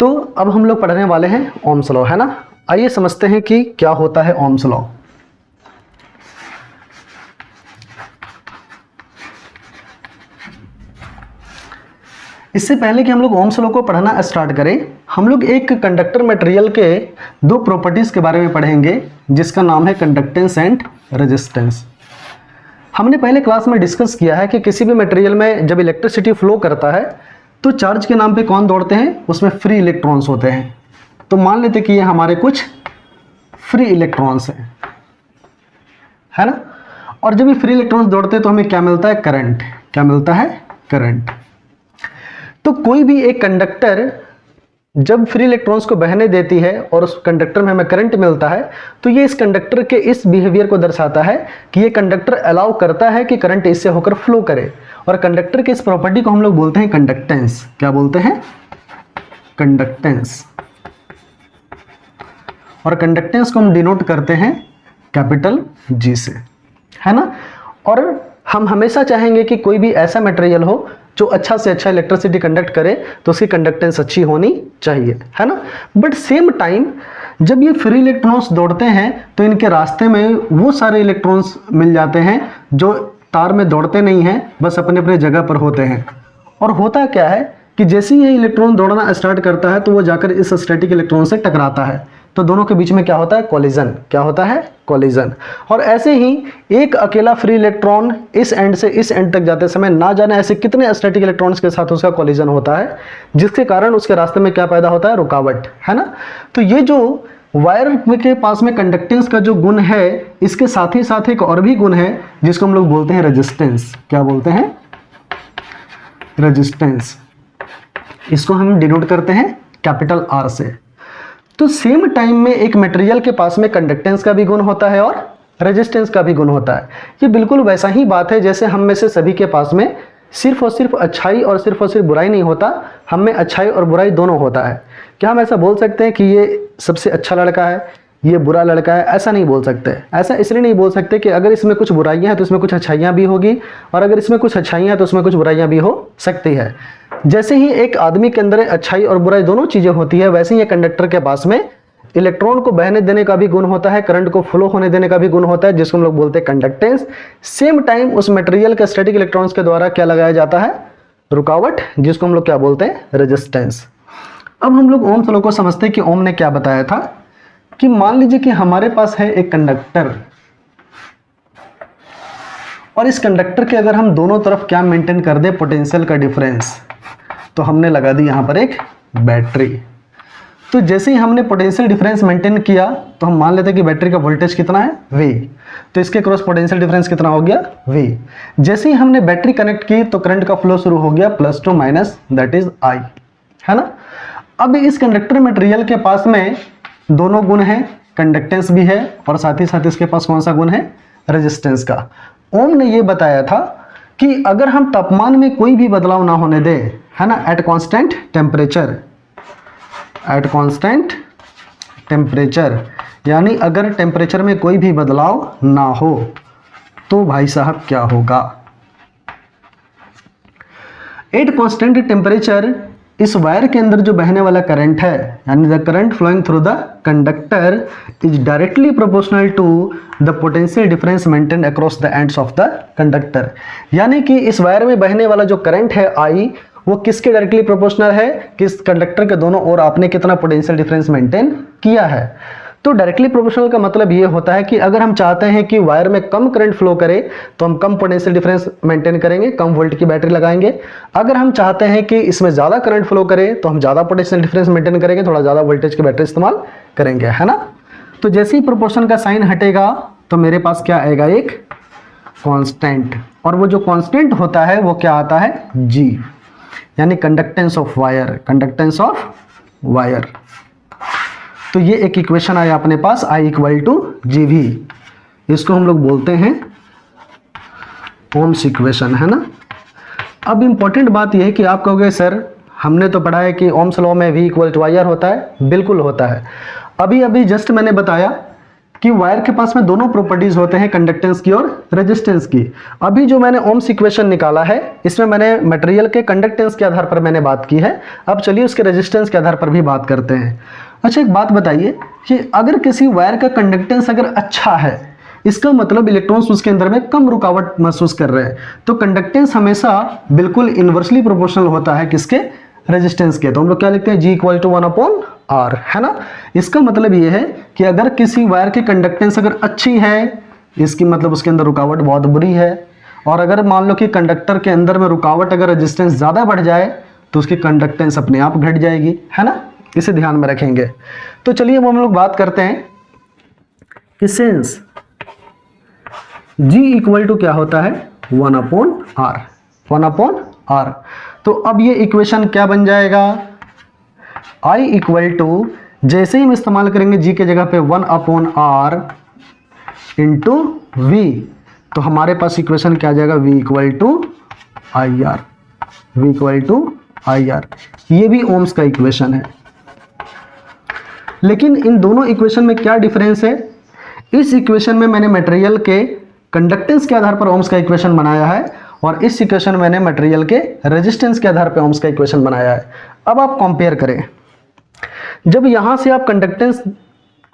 तो अब हम लोग पढ़ने वाले हैं ओम्स लॉ, है ना। आइए समझते हैं कि क्या होता है ओम्स लॉ। इससे पहले कि हम लोग ओम्स लॉ को पढ़ना स्टार्ट करें, हम लोग एक कंडक्टर मटेरियल के दो प्रॉपर्टीज के बारे में पढ़ेंगे, जिसका नाम है कंडक्टेंस एंड रेजिस्टेंस। हमने पहले क्लास में डिस्कस किया है कि किसी भी मटेरियल में जब इलेक्ट्रिसिटी फ्लो करता है तो चार्ज के नाम पे कौन दौड़ते हैं, उसमें फ्री इलेक्ट्रॉन्स होते हैं। तो मान लेते कि ये हमारे कुछ फ्री इलेक्ट्रॉन्स हैं, है ना। और जब ये फ्री इलेक्ट्रॉन्स दौड़ते हैं तो हमें क्या मिलता है, करंट। क्या मिलता है, करंट। तो कोई भी एक कंडक्टर जब फ्री इलेक्ट्रॉन्स को बहने देती है और उस कंडक्टर में हमें करंट मिलता है, तो ये इस कंडक्टर के इस बिहेवियर को दर्शाता है कि ये कंडक्टर अलाउ करता है कि करंट इससे होकर फ्लो करे। और कंडक्टर के इस प्रॉपर्टी को हम लोग बोलते हैं कंडक्टेंस। क्या बोलते हैं, कंडक्टेंस। और कंडक्टेंस को हम डिनोट करते हैं कैपिटल जी से, है ना। और हम हमेशा चाहेंगे कि कोई भी ऐसा मटेरियल हो जो अच्छा से अच्छा इलेक्ट्रिसिटी कंडक्ट करे, तो उसकी कंडक्टेंस अच्छी होनी चाहिए, है ना। बट सेम टाइम जब ये फ्री इलेक्ट्रॉन्स दौड़ते हैं तो इनके रास्ते में वो सारे इलेक्ट्रॉन्स मिल जाते हैं जो तार में दौड़ते नहीं हैं, बस अपने अपने जगह पर होते हैं। और होता क्या है कि जैसे ही ये इलेक्ट्रॉन दौड़ना स्टार्ट करता है तो वो जाकर इस स्टैटिक इलेक्ट्रॉन से टकराता है, तो दोनों के बीच में क्या होता है, कोलिजन। क्या होता है, कोलिजन। और ऐसे ही एक अकेला फ्री इलेक्ट्रॉन इस एंड से इस एंड तक जाते समय ना जाने ऐसे कितने स्टैटिक इलेक्ट्रॉन्स के साथ उसका कोलिजन होता है, जिसके कारण उसके रास्ते में क्या पैदा होता है, रुकावट, है ना। तो ये जो वायर के पास में कंडक्टेंस का जो गुण है, इसके साथ ही साथ एक और भी गुण है जिसको हम लोग बोलते हैं रेजिस्टेंस। क्या बोलते हैं, रेजिस्टेंस। इसको हम डिनोट करते हैं कैपिटल आर से। तो सेम टाइम में एक मटेरियल के पास में कंडक्टेंस का भी गुण होता है और रेजिस्टेंस का भी गुण होता है। ये बिल्कुल वैसा ही बात है जैसे हम में से सभी के पास में सिर्फ और सिर्फ अच्छाई और सिर्फ बुराई नहीं होता, हम में अच्छाई और बुराई दोनों होता है। क्या हम ऐसा बोल सकते हैं कि ये सबसे अच्छा लड़का है, ये बुरा लड़का है? ऐसा नहीं बोल सकते। ऐसा इसलिए नहीं बोल सकते कि अगर इसमें कुछ बुराइयां हैं तो इसमें कुछ अच्छाइयां भी होगी, और अगर इसमें कुछ अच्छाइयां हैं तो उसमें कुछ बुराइयां भी हो सकती है। जैसे ही एक आदमी के अंदर अच्छाई और बुराई दोनों चीज़ें होती है, वैसे ही एक कंडक्टर के पास में इलेक्ट्रॉन को बहने देने का भी गुण होता है, करंट को फ्लो होने देने का भी गुण होता है, जिसको हम लोग बोलते हैं कंडक्टेंस। सेम टाइम उस मटेरियल के स्टैटिक इलेक्ट्रॉन्स के द्वारा क्या लगाया जाता है, रुकावट, जिसको हम लोग क्या बोलते हैं, रेजिस्टेंस। अब हम लोग ओम्स लॉ को समझते हैं कि ओम ने क्या बताया था कि मान लीजिए कि हमारे पास है एक कंडक्टर, और इस कंडक्टर के अगर हम दोनों तरफ क्या मेंटेन कर दे, पोटेंशियल का डिफरेंस, तो हमने लगा दी यहां पर एक बैटरी। तो जैसे ही हमने पोटेंशियल डिफरेंस मेंटेन किया तो हम मान लेते हैं कि बैटरी का वोल्टेज कितना है, V। तो इसके क्रॉस पोटेंशियल डिफरेंस कितना हो गया, V। जैसे ही हमने बैटरी कनेक्ट की तो करंट का फ्लो शुरू हो गया plus two minus, that is I, है ना। अब इस कंडक्टर मटेरियल के पास में दोनों गुण हैं, कंडक्टेंस भी है और साथ ही साथ इसके पास कौन सा गुण है, रेजिस्टेंस का। ओम ने ये बताया था कि अगर हम तापमान में कोई भी बदलाव ना होने दें, है ना, eight constant temperature, eight constant temperature, यानी अगर टेम्परेचर में कोई भी बदलाव ना हो तो भाई साहब क्या होगा, एट कांस्टेंट टेम्परेचर इस वायर के अंदर जो बहने वाला करंट है, यानी the current flowing through the conductor is directly proportional to the potential difference maintained across the ends of the conductor. यानी कि इस वायर में बहने वाला जो करंट है I, वो किसके डायरेक्टली प्रोपोर्शनल है, किस कंडक्टर के दोनों ओर आपने कितना पोटेंशियल डिफरेंस मेंटेन किया है। तो डायरेक्टली प्रोपोर्शनल का मतलब ये होता है कि अगर हम चाहते हैं कि वायर में कम करंट फ्लो करे तो हम कम पोटेंशियल डिफरेंस मेंटेन करेंगे, कम वोल्ट की बैटरी लगाएंगे। अगर हम चाहते हैं कि इसमें ज़्यादा करंट फ्लो करे तो हम ज़्यादा पोटेंशियल डिफरेंस मेंटेन करेंगे, थोड़ा ज़्यादा वोल्टेज की बैटरी इस्तेमाल करेंगे, है ना। तो जैसे ही प्रोपोर्शन का साइन हटेगा तो मेरे पास क्या आएगा, एक कांस्टेंट, और वो जो कांस्टेंट होता है वो क्या आता है, G, यानी conductance of wire, conductance of wire. तो ये एक इक्वेशन आया अपने पास, I इक्वल टू GV। इसको हम लोग बोलते हैं ओम्स इक्वेशन, है ना। अब इंपॉर्टेंट बात यह है कि आप कहोगे सर हमने तो पढ़ा है कि ओम्स लॉ में V इक्वल टू IR होता है। बिल्कुल होता है। अभी अभी जस्ट मैंने बताया कि वायर के पास में दोनों प्रॉपर्टीज होते हैं, कंडक्टेंस की और रेजिस्टेंस की। अभी जो मैंने ओम्स इक्वेशन निकाला है इसमें मैंने मटेरियल के कंडक्टेंस के आधार पर मैंने बात की है। अब चलिए उसके रेजिस्टेंस के आधार पर भी बात करते हैं। अच्छा, एक बात बताइए कि अगर किसी वायर का कंडक्टेंस अगर अच्छा है, इसका मतलब इलेक्ट्रॉन्स उसके अंदर में कम रुकावट महसूस कर रहे हैं, तो कंडक्टेंस हमेशा बिल्कुल इन्वर्सली प्रोपोर्शनल होता है किसके, रेजिस्टेंस के। तो हम लोग क्या लिखते हैं, G = 1/R, है ना। इसका मतलब ये है कि अगर किसी वायर की कंडक्टेंस अगर अच्छी है, इसकी मतलब उसके अंदर रुकावट बहुत बुरी है। और अगर मान लो कि कंडक्टर के अंदर में रुकावट अगर रेजिस्टेंस ज़्यादा बढ़ जाए तो उसकी कंडक्टेंस अपने आप घट जाएगी, है ना। इसे ध्यान में रखेंगे। तो चलिए अब हम लोग बात करते हैं कि सिंस G = क्या होता है, 1/R, 1/R। तो अब ये इक्वेशन क्या बन जाएगा, I = जैसे ही हम इस्तेमाल करेंगे G के जगह पे 1/R इंटू V, तो हमारे पास इक्वेशन क्या आ जाएगा, V = IR, V = IR। ये भी ओम्स का इक्वेशन है। लेकिन इन दोनों इक्वेशन में क्या डिफरेंस है, इस इक्वेशन में मैंने मटेरियल के कंडक्टेंस के आधार पर ओम्स का इक्वेशन बनाया है और इस इक्वेशन में मैंने मटेरियल के रेजिस्टेंस के आधार पर ओम्स का इक्वेशन बनाया है। अब आप कंपेयर करें, जब यहां से आप कंडक्टेंस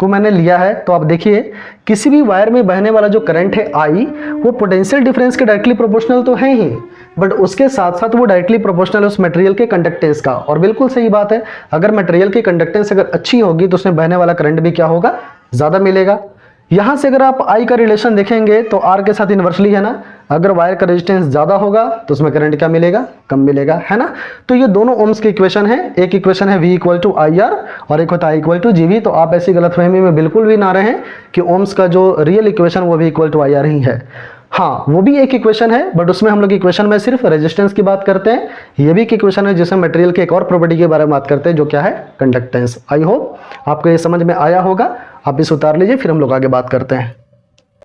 को मैंने लिया है तो आप देखिए किसी भी वायर में बहने वाला जो करंट है I, वो पोटेंशियल डिफरेंस के डायरेक्टली प्रोपोर्शनल तो है ही, बट उसके साथ साथ वो डायरेक्टली प्रोपोर्शनल है उस मटेरियल के कंडक्टेंस का। और बिल्कुल सही बात है, अगर मटेरियल की कंडक्टेंस अगर अच्छी होगी तो उसमें बहने वाला करंट भी क्या होगा, ज़्यादा मिलेगा। यहाँ से अगर आप I का रिलेशन देखेंगे तो R के साथ इन्वर्सली है ना, अगर वायर का रेजिस्टेंस ज़्यादा होगा तो उसमें करंट क्या मिलेगा, कम मिलेगा, है ना। तो ये दोनों ओम्स के इक्वेशन है। एक इक्वेशन है V = IR और एक होता है I = GV। तो आप ऐसी गलतफहमी में बिल्कुल भी ना रहें कि ओम्स का जो रियल इक्वेशन वो V = IR ही है। हाँ, वो भी एक इक्वेशन है, बट उसमें हम लोग इक्वेशन में सिर्फ रेजिस्टेंस की बात करते हैं। ये भी एक इक्वेशन है जिसमें मटेरियल के एक और प्रॉपर्टी के बारे में बात करते हैं जो क्या है, कंडक्टेंस। आई होप आपको ये समझ में आया होगा। आप इसे उतार लीजिए, फिर हम लोग आगे बात करते हैं।